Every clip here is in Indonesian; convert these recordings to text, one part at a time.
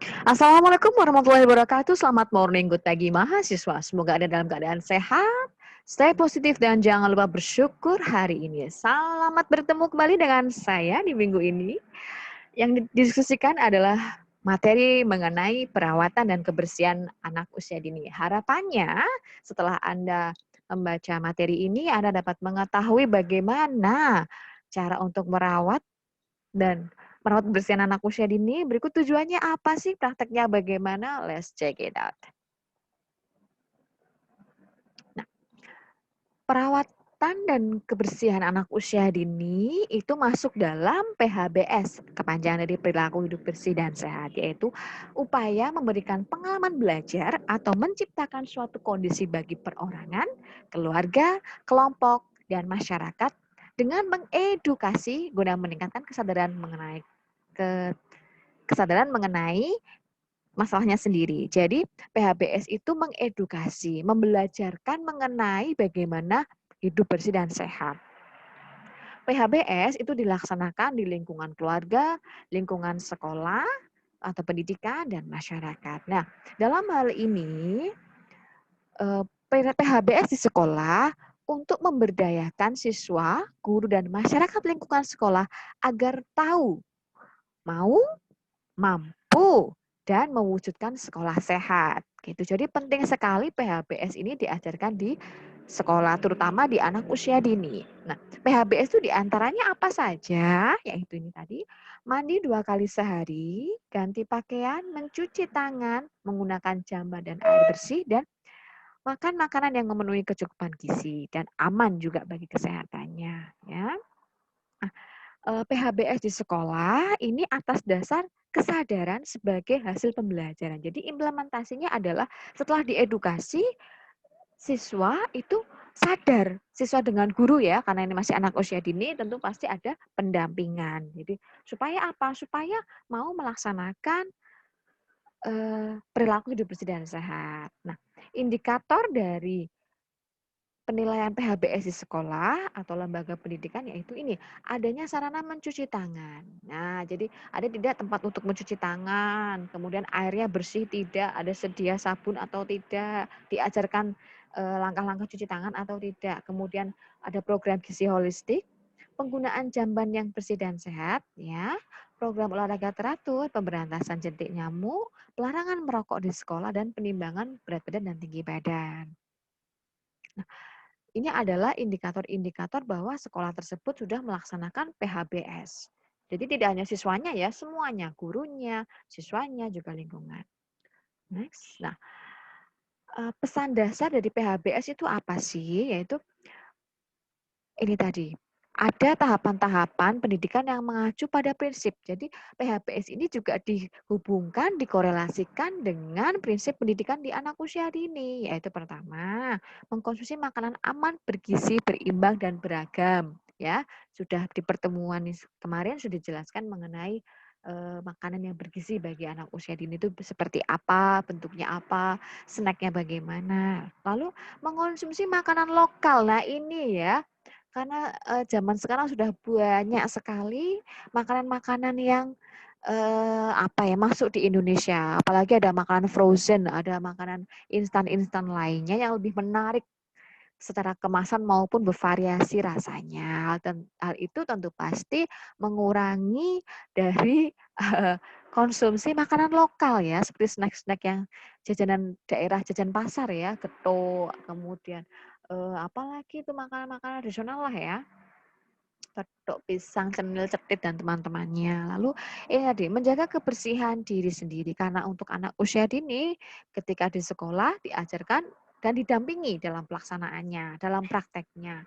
Assalamualaikum warahmatullahi wabarakatuh. Selamat morning, good pagi mahasiswa. Semoga Anda dalam keadaan sehat, stay positif, dan jangan lupa bersyukur hari ini. Selamat bertemu kembali dengan saya di minggu ini. Yang didiskusikan adalah materi mengenai perawatan dan kebersihan anak usia dini. Harapannya setelah Anda membaca materi ini, Anda dapat mengetahui bagaimana cara untuk merawat dan merawat kebersihan anak usia dini. Berikut tujuannya apa sih? Prakteknya bagaimana? Let's check it out. Nah, perawatan dan kebersihan anak usia dini itu masuk dalam PHBS, kepanjangan dari perilaku hidup bersih dan sehat, yaitu upaya memberikan pengalaman belajar atau menciptakan suatu kondisi bagi perorangan, keluarga, kelompok, dan masyarakat dengan mengedukasi guna meningkatkan kesadaran mengenai masalahnya sendiri. Jadi PHBS itu mengedukasi, membelajarkan mengenai bagaimana hidup bersih dan sehat. PHBS itu dilaksanakan di lingkungan keluarga, lingkungan sekolah, atau pendidikan, dan masyarakat. Nah, dalam hal ini, PHBS di sekolah untuk memberdayakan siswa, guru, dan masyarakat lingkungan sekolah agar tahu, mau, mampu, dan mewujudkan sekolah sehat. Gitu. Jadi penting sekali PHBS ini diajarkan di sekolah, terutama di anak usia dini. Nah, PHBS itu diantaranya apa saja? Yaitu ini tadi, mandi 2 kali sehari, ganti pakaian, mencuci tangan, menggunakan jamban dan air bersih, dan makan makanan yang memenuhi kecukupan gizi dan aman juga bagi kesehatannya. Ya. PHBS di sekolah ini atas dasar kesadaran sebagai hasil pembelajaran. Jadi implementasinya adalah setelah diedukasi, siswa itu sadar, siswa dengan guru ya, karena ini masih anak usia dini tentu pasti ada pendampingan. Jadi supaya apa? Supaya mau melaksanakan perilaku hidup bersih dan sehat. Nah, indikator dari penilaian PHBS di sekolah atau lembaga pendidikan yaitu ini, adanya sarana mencuci tangan. Nah, jadi ada tidak tempat untuk mencuci tangan, kemudian airnya bersih tidak, ada sedia sabun atau tidak, diajarkan langkah-langkah cuci tangan atau tidak. Kemudian ada program gizi holistik, penggunaan jamban yang bersih dan sehat, ya, program olahraga teratur, pemberantasan jentik nyamuk, pelarangan merokok di sekolah, dan penimbangan berat badan dan tinggi badan. Ini adalah indikator-indikator bahwa sekolah tersebut sudah melaksanakan PHBS. Jadi tidak hanya siswanya ya, semuanya, gurunya, siswanya, juga lingkungan. Next. Nah, pesan dasar dari PHBS itu apa sih? Yaitu ini tadi, ada tahapan-tahapan pendidikan yang mengacu pada prinsip. Jadi PHBS ini juga dihubungkan, dikorelasikan dengan prinsip pendidikan di anak usia dini. Yaitu pertama, mengkonsumsi makanan aman, bergizi, berimbang, dan beragam. Ya, sudah di pertemuan kemarin sudah dijelaskan mengenai makanan yang bergizi bagi anak usia dini itu seperti apa, bentuknya apa, snacknya bagaimana. Lalu mengkonsumsi makanan lokal. Nah ini ya, karena, zaman sekarang sudah banyak sekali makanan-makanan yang, apa ya, masuk di Indonesia. Apalagi ada makanan frozen, ada makanan instan-instan lainnya yang lebih menarik secara kemasan maupun bervariasi rasanya. Hal itu tentu pasti mengurangi dari, konsumsi makanan lokal ya, seperti snack-snack yang jajanan daerah, jajan pasar ya, getuk, kemudian, apalagi itu makanan-makanan tradisional lah ya, getuk, pisang, cenil, cetit, dan teman-temannya. Lalu ini tadi, menjaga kebersihan diri sendiri, karena untuk anak usia dini ketika di sekolah diajarkan dan didampingi dalam pelaksanaannya, dalam prakteknya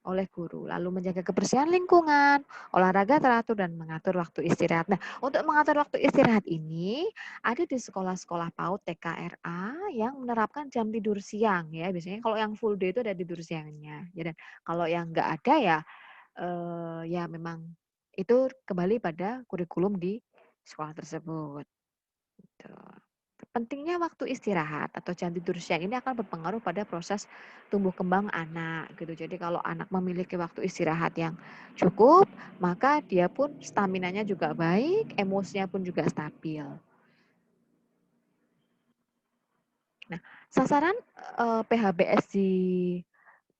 oleh guru. Lalu menjaga kebersihan lingkungan, olahraga teratur, dan mengatur waktu istirahat. Nah, untuk mengatur waktu istirahat ini ada di sekolah-sekolah PAUD TKRA yang menerapkan jam tidur siang ya. Biasanya kalau yang full day itu ada tidur siangnya. Ya, dan kalau yang enggak ada ya ya memang itu kembali pada kurikulum di sekolah tersebut. Gitu. Pentingnya waktu istirahat atau jam tidur siang ini akan berpengaruh pada proses tumbuh kembang anak gitu. Jadi kalau anak memiliki waktu istirahat yang cukup, maka dia pun staminanya juga baik, emosinya pun juga stabil. Nah, sasaran PHBS di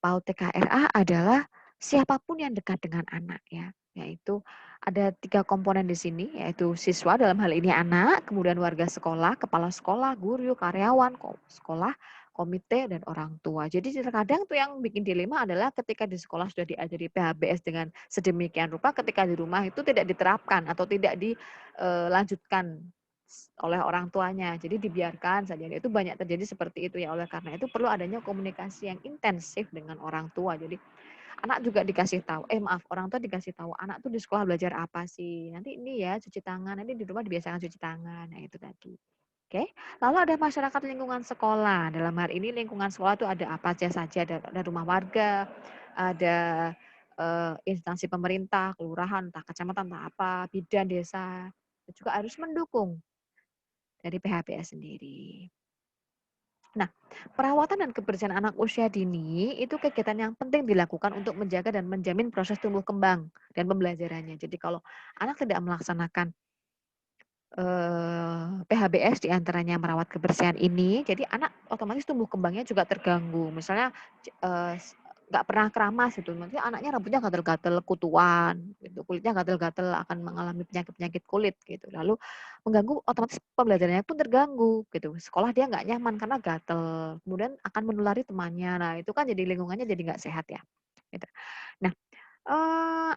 PAUD TKRA adalah siapapun yang dekat dengan anak ya, yaitu ada 3 komponen di sini, yaitu siswa dalam hal ini anak, kemudian warga sekolah, kepala sekolah, guru, karyawan sekolah, komite, dan orang tua. Jadi terkadang tuh yang bikin dilema adalah ketika di sekolah sudah diajari PHBS dengan sedemikian rupa, ketika di rumah itu tidak diterapkan atau tidak dilanjutkan oleh orang tuanya. Jadi dibiarkan saja. Itu banyak terjadi seperti itu ya. Oleh karena itu perlu adanya komunikasi yang intensif dengan orang tua. Jadi anak juga dikasih tahu, maaf, orang tua dikasih tahu, anak tuh di sekolah belajar apa sih? Nanti ini ya cuci tangan, nanti di rumah dibiasakan cuci tangan. Nah, itu tadi. Oke. Lalu ada masyarakat lingkungan sekolah. Dalam hal ini lingkungan sekolah itu ada apa aja saja, ada rumah warga, ada instansi pemerintah, kelurahan, entah kecamatan, entah apa, bidan desa. Itu juga harus mendukung dari PHBS sendiri. Nah, perawatan dan kebersihan anak usia dini itu kegiatan yang penting dilakukan untuk menjaga dan menjamin proses tumbuh kembang dan pembelajarannya. Jadi kalau anak tidak melaksanakan PHBS diantaranya merawat kebersihan ini, jadi anak otomatis tumbuh kembangnya juga terganggu. Misalnya nggak pernah keramas gitu, nanti anaknya rambutnya gatal-gatal, kutuan, gitu, kulitnya gatal-gatal, akan mengalami penyakit-penyakit kulit gitu. Lalu mengganggu, otomatis pembelajarannya pun terganggu gitu. Sekolah dia nggak nyaman karena gatal, kemudian akan menulari temannya. Nah itu kan jadi lingkungannya jadi nggak sehat ya. Gitu. Nah,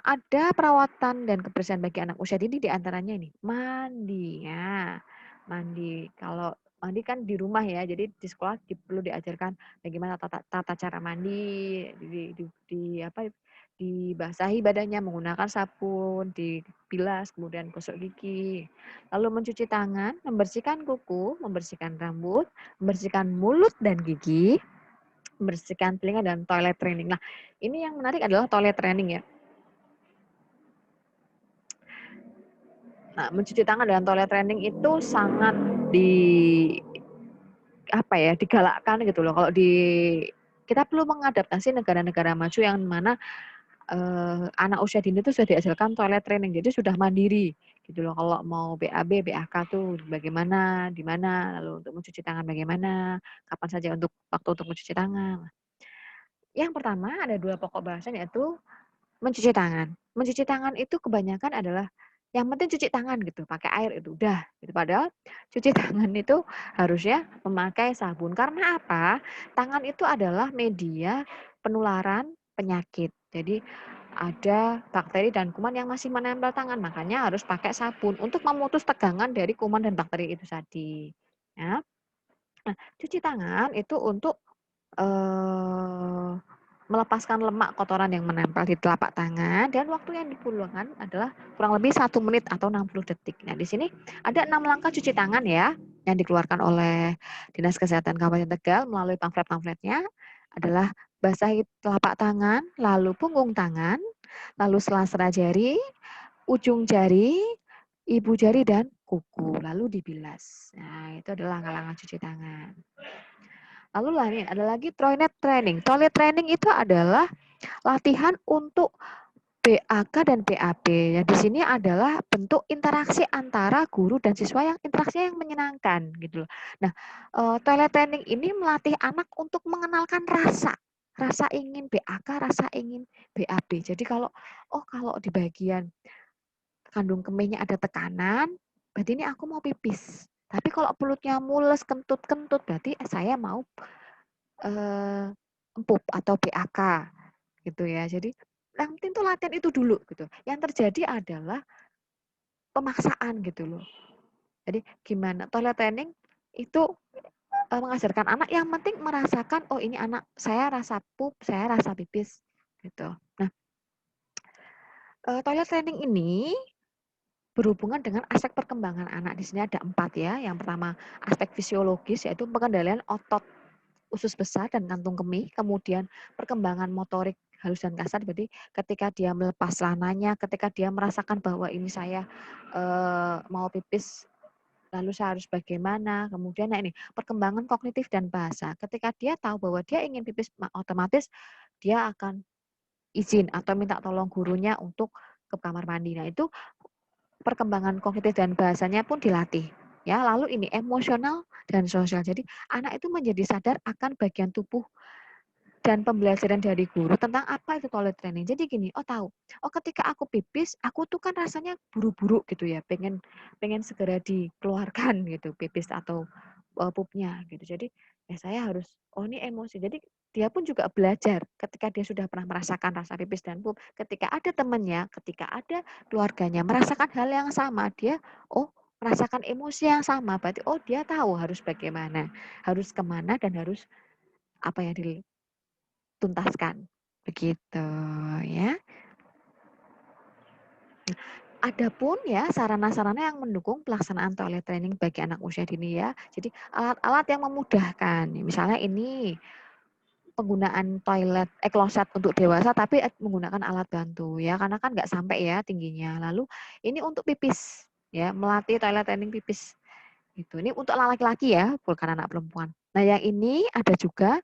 ada perawatan dan kebersihan bagi anak usia dini diantaranya ini, mandi ya, mandi. Kalau mandi kan di rumah ya, jadi di sekolah perlu diajarkan bagaimana tata cara mandi, apa, dibasahi badannya menggunakan sabun, dibilas, kemudian gosok gigi, lalu mencuci tangan, membersihkan kuku, membersihkan rambut, membersihkan mulut dan gigi, membersihkan telinga, dan toilet training. Nah, ini yang menarik adalah toilet training ya. Nah, mencuci tangan dan toilet training itu sangat digalakkan gitu loh. Kalau kita perlu mengadaptasi negara-negara maju yang mana anak usia dini itu sudah diajarkan toilet training, jadi sudah mandiri gitu loh. Kalau mau BAB, BAK tuh bagaimana, di mana, lalu untuk mencuci tangan bagaimana, kapan saja waktu untuk mencuci tangan. Yang pertama ada 2 pokok bahasan yaitu mencuci tangan. Mencuci tangan itu kebanyakan adalah yang penting cuci tangan gitu, pakai air itu udah gitu. Padahal cuci tangan itu harusnya memakai sabun. Karena apa? Tangan itu adalah media penularan penyakit. Jadi ada bakteri dan kuman yang masih menempel tangan, makanya harus pakai sabun untuk memutus tegangan dari kuman dan bakteri itu tadi. Ya. Nah, cuci tangan itu untuk melepaskan lemak kotoran yang menempel di telapak tangan, dan waktu yang diperlukan adalah kurang lebih 1 menit atau 60 detik. Nah, di sini ada 6 langkah cuci tangan ya, yang dikeluarkan oleh Dinas Kesehatan Kabupaten Tegal melalui pamflet-pamfletnya adalah basahi telapak tangan, lalu punggung tangan, lalu sela-sela jari, ujung jari, ibu jari, dan kuku, lalu dibilas. Nah, itu adalah langkah-langkah cuci tangan. Lalu ada lagi toilet training. Toilet training itu adalah latihan untuk BAK dan BAB. Ya, di sini adalah bentuk interaksi antara guru dan siswa yang interaksinya yang menyenangkan gitu loh. Nah, toilet training ini melatih anak untuk mengenalkan rasa ingin BAK, rasa ingin BAB. Jadi kalau di bagian kandung kemihnya ada tekanan, berarti ini aku mau pipis. Tapi kalau perutnya mules, kentut-kentut, berarti saya mau empuk atau BAK gitu ya. Jadi yang penting tuh latihan itu dulu gitu. Yang terjadi adalah pemaksaan gitu loh. Jadi gimana toilet training itu mengajarkan anak yang penting merasakan, oh ini anak saya rasa pup, saya rasa pipis gitu. Nah, toilet training ini berhubungan dengan aspek perkembangan anak. Di sini ada 4 ya. Yang pertama aspek fisiologis yaitu pengendalian otot usus besar dan kantung kemih, kemudian perkembangan motorik halus dan kasar, berarti ketika dia melepas celananya, ketika dia merasakan bahwa ini saya mau pipis, lalu saya harus bagaimana, kemudian nah ini perkembangan kognitif dan bahasa, ketika dia tahu bahwa dia ingin pipis, otomatis dia akan izin atau minta tolong gurunya untuk ke kamar mandi. Nah itu perkembangan kognitif dan bahasanya pun dilatih. Ya, lalu ini emosional dan sosial. Jadi anak itu menjadi sadar akan bagian tubuh dan pembelajaran dari guru tentang apa itu toilet training. Jadi gini, oh tahu, oh ketika aku pipis, aku tuh kan rasanya buru-buru gitu ya, pengen pengen segera dikeluarkan gitu, pipis atau pupnya gitu. Jadi ya saya harus, oh ini emosi. Jadi dia pun juga belajar ketika dia sudah pernah merasakan rasa pipis dan pup. Ketika ada temannya, ketika ada keluarganya merasakan hal yang sama, dia oh merasakan emosi yang sama. Berarti oh dia tahu harus bagaimana, harus kemana dan harus apa yang tuntaskan. Begitu ya. Adapun ya sarana-sarana yang mendukung pelaksanaan toilet training bagi anak usia dini ya. Jadi alat-alat yang memudahkan. Misalnya ini penggunaan toilet kloset untuk dewasa tapi menggunakan alat bantu ya karena kan nggak sampai ya tingginya. Lalu ini untuk pipis ya, melatih toilet training pipis. Gitu. Ini untuk laki-laki ya, bukan anak perempuan. Nah, yang ini ada juga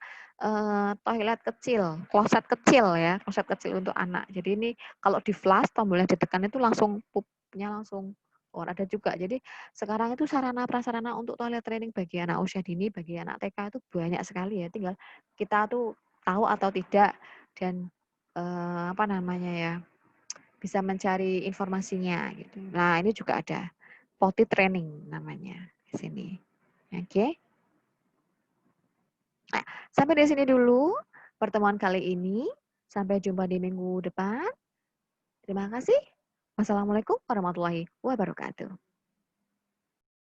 toilet kecil, kloset kecil ya, kloset kecil untuk anak. Jadi ini kalau di flush tombolnya ditekan itu langsung pupnya langsung keluar. Ada juga. Jadi sekarang itu sarana prasarana untuk toilet training bagi anak usia dini, bagi anak TK itu banyak sekali ya. Tinggal kita tuh tahu atau tidak dan apa namanya ya, bisa mencari informasinya gitu. Nah, ini juga ada potty training namanya di sini. Oke. Nah, sampai di sini dulu pertemuan kali ini. Sampai jumpa di minggu depan. Terima kasih. Wassalamualaikum warahmatullahi wabarakatuh.